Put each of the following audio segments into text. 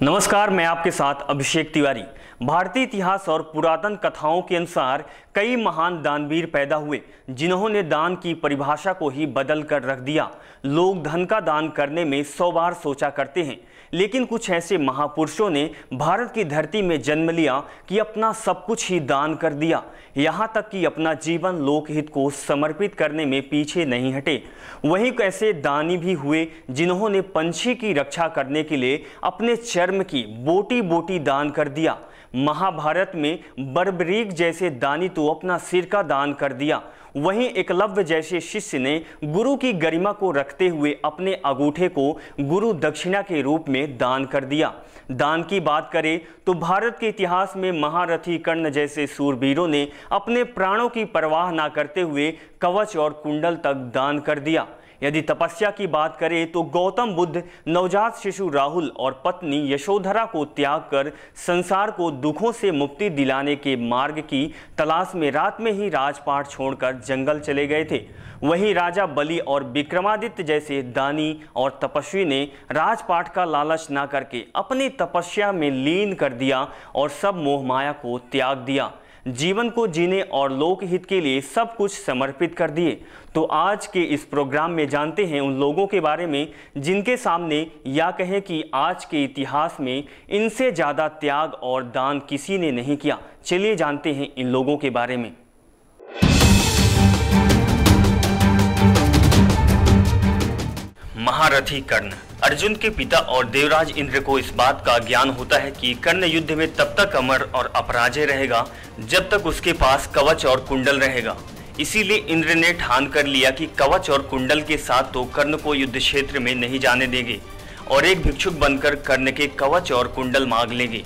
नमस्कार, मैं आपके साथ अभिषेक तिवारी। भारतीय इतिहास और पुरातन कथाओं के अनुसार कई महान दानवीर पैदा हुए जिन्होंने दान की परिभाषा को ही बदल कर रख दिया। लोग धन का दान करने में 100 बार सोचा करते हैं, लेकिन कुछ ऐसे महापुरुषों ने भारत की धरती में जन्म लिया कि अपना सब कुछ ही दान कर दिया, यहाँ तक कि अपना जीवन लोकहित को समर्पित करने में पीछे नहीं हटे। वहीं ऐसे दानी भी हुए जिन्होंने पंछी की रक्षा करने के लिए अपने चर्म की बोटी बोटी दान कर दिया। महाभारत में बर्बरीक जैसे दानी तो अपना सिर का दान कर दिया। वहीं एकलव्य जैसे शिष्य ने गुरु की गरिमा को रखते हुए अपने अंगूठे को गुरु दक्षिणा के रूप में दान कर दिया। दान की बात करें तो भारत के इतिहास में महारथी कर्ण जैसे सूरवीरों ने अपने प्राणों की परवाह ना करते हुए कवच और कुंडल तक दान कर दिया। यदि तपस्या की बात करें तो गौतम बुद्ध नवजात शिशु राहुल और पत्नी यशोधरा को त्याग कर संसार को दुखों से मुक्ति दिलाने के मार्ग की तलाश में रात में ही राजपाट छोड़कर जंगल चले गए थे। वहीं राजा बलि और विक्रमादित्य जैसे दानी और तपस्वी ने राजपाट का लालच ना करके अपनी तपस्या में लीन कर दिया और सब मोह माया को त्याग दिया। जीवन को जीने और लोकहित के लिए सब कुछ समर्पित कर दिए। तो आज के इस प्रोग्राम में जानते हैं उन लोगों के बारे में जिनके सामने या कहें कि आज के इतिहास में इनसे ज़्यादा त्याग और दान किसी ने नहीं किया। चलिए जानते हैं इन लोगों के बारे में। महारथी कर्ण। अर्जुन के पिता और देवराज इंद्र को इस बात का ज्ञान होता है कि कर्ण युद्ध में तब तक अमर और अपराजय रहेगा जब तक उसके पास कवच और कुंडल रहेगा। इसीलिए इंद्र ने ठान कर लिया कि कवच और कुंडल के साथ तो कर्ण को युद्ध क्षेत्र में नहीं जाने देंगे और एक भिक्षुक बनकर कर्ण के कवच और कुंडल मांग लेंगे।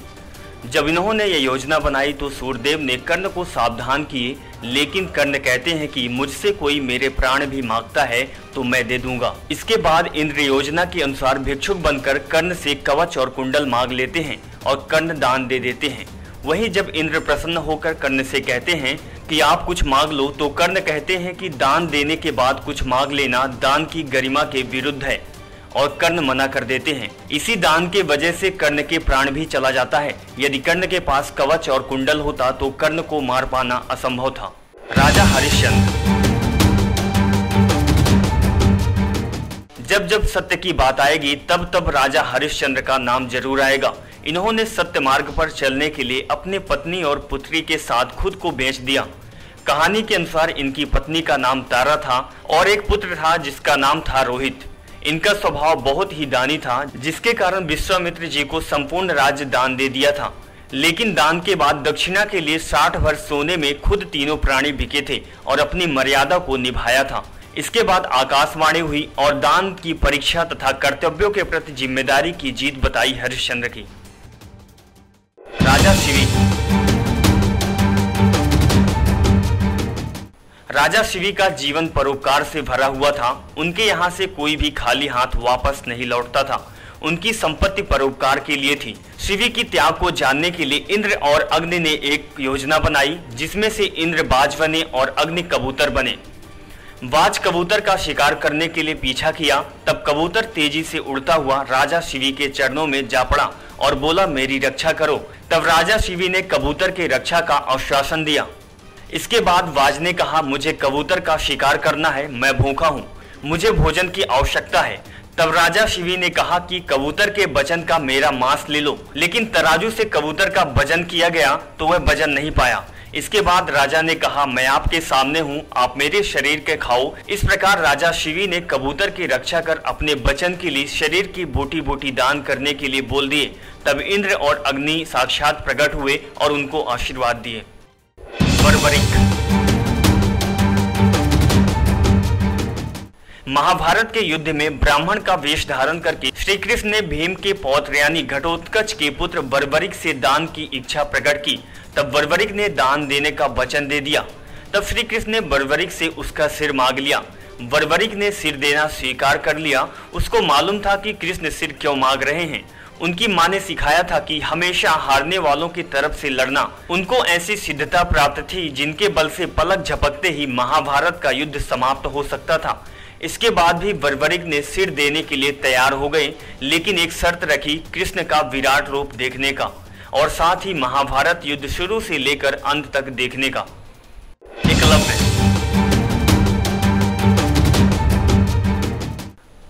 जब इन्होंने यह योजना बनाई तो सूरदेव ने कर्ण को सावधान किए, लेकिन कर्ण कहते हैं कि मुझसे कोई मेरे प्राण भी मांगता है तो मैं दे दूंगा। इसके बाद इंद्र योजना के अनुसार भिक्षुक बनकर कर्ण से कवच और कुंडल मांग लेते हैं और कर्ण दान दे देते हैं। वहीं जब इंद्र प्रसन्न होकर कर्ण से कहते हैं कि आप कुछ मांग लो तो कर्ण कहते हैं कि दान देने के बाद कुछ मांग लेना दान की गरिमा के विरुद्ध है और कर्ण मना कर देते हैं। इसी दान के वजह से कर्ण के प्राण भी चला जाता है। यदि कर्ण के पास कवच और कुंडल होता तो कर्ण को मार पाना असंभव था। राजा हरिश्चंद्र। जब जब सत्य की बात आएगी तब तब राजा हरिश्चंद्र का नाम जरूर आएगा। इन्होंने सत्य मार्ग पर चलने के लिए अपनी पत्नी और पुत्री के साथ खुद को बेच दिया। कहानी के अनुसार इनकी पत्नी का नाम तारा था और एक पुत्र था जिसका नाम था रोहित। इनका स्वभाव बहुत ही दानी था, जिसके कारण विश्वामित्र जी को संपूर्ण राज्य दान दे दिया था। लेकिन दान के बाद दक्षिणा के लिए 60 वर्ष सोने में खुद तीनों प्राणी बिके थे और अपनी मर्यादा को निभाया था। इसके बाद आकाशवाणी हुई और दान की परीक्षा तथा कर्तव्यों के प्रति जिम्मेदारी की जीत बताई हरिश्चंद्र की। राजा शिवी। राजा शिवी का जीवन परोपकार से भरा हुआ था। उनके यहाँ से कोई भी खाली हाथ वापस नहीं लौटता था। उनकी संपत्ति परोपकार के लिए थी। शिवी की त्याग को जानने के लिए इंद्र और अग्नि ने एक योजना बनाई, जिसमें से इंद्र बाज बने और अग्नि कबूतर बने। बाज कबूतर का शिकार करने के लिए पीछा किया, तब कबूतर तेजी से उड़ता हुआ राजा शिवी के चरणों में जा पड़ा और बोला, मेरी रक्षा करो। तब राजा शिवी ने कबूतर के रक्षा का आश्वासन दिया। इसके बाद बाज ने कहा, मुझे कबूतर का शिकार करना है, मैं भूखा हूँ, मुझे भोजन की आवश्यकता है। तब राजा शिवी ने कहा कि कबूतर के वजन का मेरा मांस ले लो, लेकिन तराजू से कबूतर का वजन किया गया तो वह वजन नहीं पाया। इसके बाद राजा ने कहा, मैं आपके सामने हूँ, आप मेरे शरीर के खाओ। इस प्रकार राजा शिवी ने कबूतर की रक्षा कर अपने वचन के लिए शरीर की बोटी बोटी दान करने के लिए बोल दिए। तब इंद्र और अग्नि साक्षात प्रकट हुए और उनको आशीर्वाद दिए। बर्बरीक। महाभारत के युद्ध में ब्राह्मण का वेश धारण करके श्री कृष्ण ने भीम के पौत्र यानी घटोत्कच के पुत्र बर्बरीक से दान की इच्छा प्रकट की। तब बर्बरीक ने दान देने का वचन दे दिया। तब श्री कृष्ण ने बर्बरीक से उसका सिर मांग लिया। बर्बरीक ने सिर देना स्वीकार कर लिया। उसको मालूम था कि कृष्ण सिर क्यों मांग रहे हैं। उनकी मां ने सिखाया था कि हमेशा हारने वालों की तरफ से लड़ना। उनको ऐसी सिद्धता प्राप्त थी जिनके बल से पलक झपकते ही महाभारत का युद्ध समाप्त हो सकता था। इसके बाद भी बर्बरिक ने सिर देने के लिए तैयार हो गए, लेकिन एक शर्त रखी कृष्ण का विराट रूप देखने का और साथ ही महाभारत युद्ध शुरू से लेकर अंत तक देखने का। एकलव्य।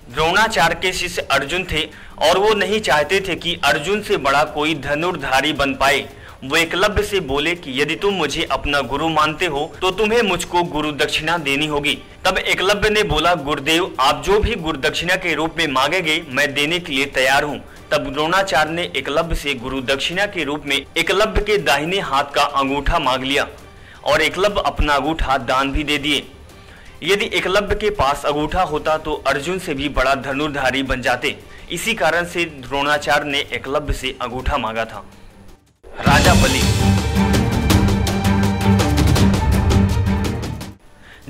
द्रोणाचार्य के शिष्य अर्जुन थे और वो नहीं चाहते थे कि अर्जुन से बड़ा कोई धनुर्धारी बन पाए। वो एकलव्य से बोले कि यदि तुम मुझे अपना गुरु मानते हो तो तुम्हें मुझको गुरु दक्षिणा देनी होगी। तब एकलव्य ने बोला, गुरुदेव आप जो भी गुरु दक्षिणा के रूप में मांगेंगे मैं देने के लिए तैयार हूँ। तब द्रोणाचार्य ने एकलव्य से गुरु दक्षिणा के रूप में एकलव्य के दाहिने हाथ का अंगूठा मांग लिया और एकलव्य अपना अंगूठा दान भी दे दिए। यदि एकलव्य के पास अंगूठा होता तो अर्जुन से भी बड़ा धनुर्धारी बन जाते। इसी कारण से द्रोणाचार्य ने एकलव्य से अंगूठा मांगा था। राजा बलि।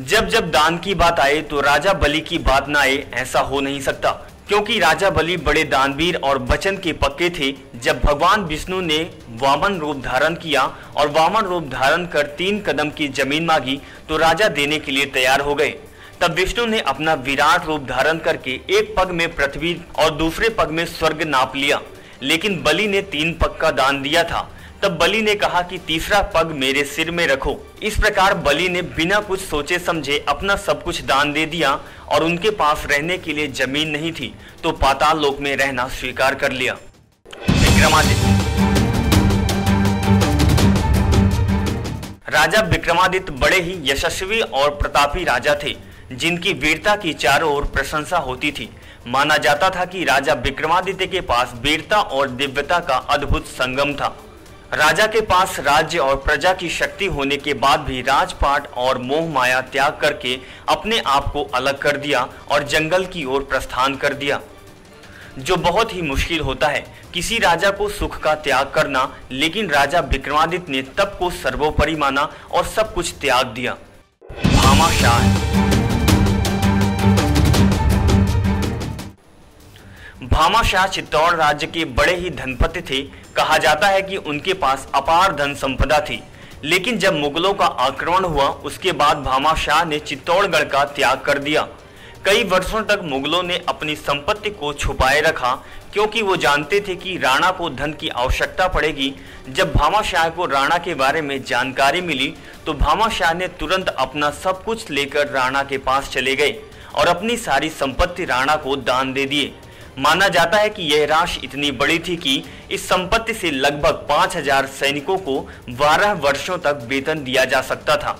जब जब दान की बात आए तो राजा बलि की बात ना आए ऐसा हो नहीं सकता, क्योंकि राजा बलि बड़े दानवीर और वचन के पक्के थे। जब भगवान विष्णु ने वामन रूप धारण किया और वामन रूप धारण कर 3 कदम की जमीन मांगी तो राजा देने के लिए तैयार हो गए। तब विष्णु ने अपना विराट रूप धारण करके एक पग में पृथ्वी और दूसरे पग में स्वर्ग नाप लिया, लेकिन बलि ने 3 पग का दान दिया था। तब बलि ने कहा कि तीसरा पग मेरे सिर में रखो। इस प्रकार बलि ने बिना कुछ सोचे समझे अपना सब कुछ दान दे दिया और उनके पास रहने के लिए जमीन नहीं थी तो पाताल लोक में रहना स्वीकार कर लिया। विक्रमादित्य। राजा विक्रमादित्य बड़े ही यशस्वी और प्रतापी राजा थे, जिनकी वीरता की चारों ओर प्रशंसा होती थी। माना जाता था कि राजा विक्रमादित्य के पास वीरता और दिव्यता का अद्भुत संगम था। राजा के पास राज्य और प्रजा की शक्ति होने के बाद भी राजपाट और मोह माया त्याग करके अपने आप को अलग कर दिया और जंगल की ओर प्रस्थान कर दिया, जो बहुत ही मुश्किल होता है किसी राजा को सुख का त्याग करना। लेकिन राजा विक्रमादित्य ने तप को सर्वोपरि माना और सब कुछ त्याग दिया। भामाशाह। भामाशाह चित्तौड़ राज्य के बड़े ही धनपति थे। कहा जाता है कि उनके पास अपार धन संपदा थी, लेकिन जब मुगलों का आक्रमण हुआ उसके बाद भामाशाह ने चित्तौड़गढ़ का त्याग कर दिया। कई वर्षों तक मुगलों ने अपनी संपत्ति को छुपाए रखा, क्योंकि वो जानते थे कि राणा को धन की आवश्यकता पड़ेगी। जब भामाशाह को राणा के बारे में जानकारी मिली तो भामाशाह ने तुरंत अपना सब कुछ लेकर राणा के पास चले गए और अपनी सारी संपत्ति राणा को दान दे दिए। माना जाता है कि यह राशि इतनी बड़ी थी कि इस संपत्ति से लगभग 5000 सैनिकों को 12 वर्षों तक वेतन दिया जा सकता था।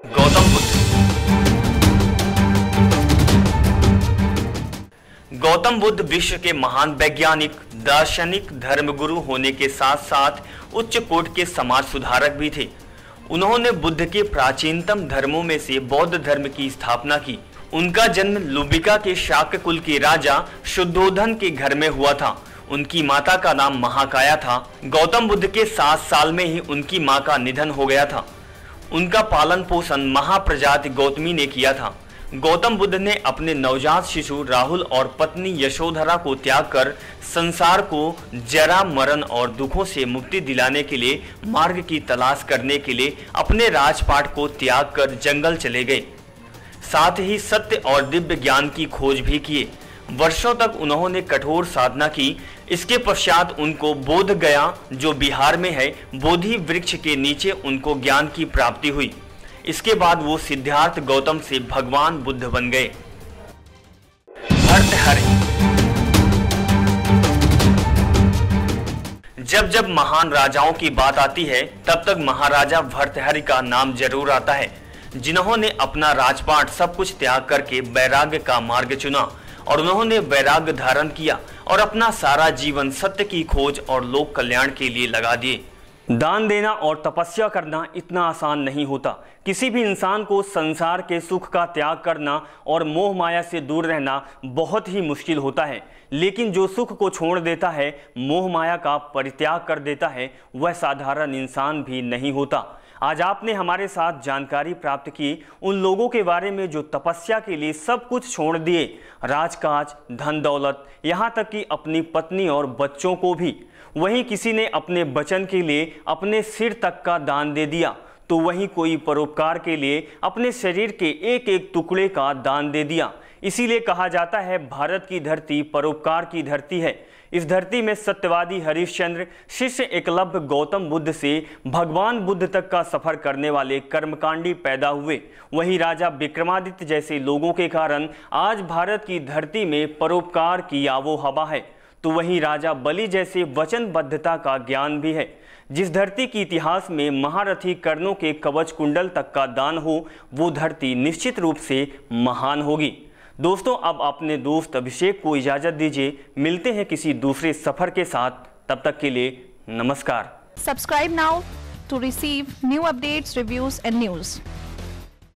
गौतम बुद्ध। गौतम बुद्ध विश्व के महान वैज्ञानिक, दार्शनिक, धर्मगुरु होने के साथ साथ उच्च कोटि के समाज सुधारक भी थे। उन्होंने बुद्ध के प्राचीनतम धर्मों में से बौद्ध धर्म की स्थापना की। उनका जन्म लुबिका के शाक्य कुल के राजा शुद्धोधन के घर में हुआ था। उनकी माता का नाम महाकाया था। गौतम बुद्ध के 7 साल में ही उनकी मां का निधन हो गया था। उनका पालन पोषण महाप्रजाति गौतमी ने किया था। गौतम बुद्ध ने अपने नवजात शिशु राहुल और पत्नी यशोधरा को त्याग कर संसार को जरा, मरण और दुखों से मुक्ति दिलाने के लिए मार्ग की तलाश करने के लिए अपने राजपाट को त्याग कर जंगल चले गए। साथ ही सत्य और दिव्य ज्ञान की खोज भी किए। वर्षों तक उन्होंने कठोर साधना की। इसके पश्चात उनको बोध गया, जो बिहार में है, बोधि वृक्ष के नीचे उनको ज्ञान की प्राप्ति हुई। इसके बाद वो सिद्धार्थ गौतम से भगवान बुद्ध बन गए। भर्तृहरि। जब जब महान राजाओं की बात आती है तब तक महाराजा भर्तृहरि का नाम जरूर आता है, जिन्होंने अपना राजपाट सब कुछ त्याग करके वैराग्य का मार्ग चुना और उन्होंने वैराग्य धारण किया और अपना सारा जीवन सत्य की खोज और लोक कल्याण के लिए लगा दिए। दान देना और तपस्या करना इतना आसान नहीं होता। किसी भी इंसान को संसार के सुख का त्याग करना और मोह माया से दूर रहना बहुत ही मुश्किल होता है, लेकिन जो सुख को छोड़ देता है, मोह माया का परित्याग कर देता है, वह साधारण इंसान भी नहीं होता। आज आपने हमारे साथ जानकारी प्राप्त की उन लोगों के बारे में जो तपस्या के लिए सब कुछ छोड़ दिए, राजकाज, धन दौलत, यहाँ तक कि अपनी पत्नी और बच्चों को भी। वहीं किसी ने अपने वचन के लिए अपने सिर तक का दान दे दिया, तो वहीं कोई परोपकार के लिए अपने शरीर के एक एक टुकड़े का दान दे दिया। इसीलिए कहा जाता है भारत की धरती परोपकार की धरती है। इस धरती में सत्यवादी हरिश्चंद्र, शिष्य एकलव्य, गौतम बुद्ध से भगवान बुद्ध तक का सफर करने वाले कर्मकांडी पैदा हुए। वहीं राजा विक्रमादित्य जैसे लोगों के कारण आज भारत की धरती में परोपकार की आवो हवा है। तो वहीं राजा बलि जैसे वचनबद्धता का ज्ञान भी है। जिस धरती की इतिहास में महारथी कर्णों के कवच कुंडल तक का दान हो, वो धरती निश्चित रूप से महान होगी। दोस्तों, अब अपने दोस्त अभिषेक को इजाजत दीजिए। मिलते हैं किसी दूसरे सफर के साथ। तब तक के लिए नमस्कार। Subscribe now to receive new updates, reviews and news.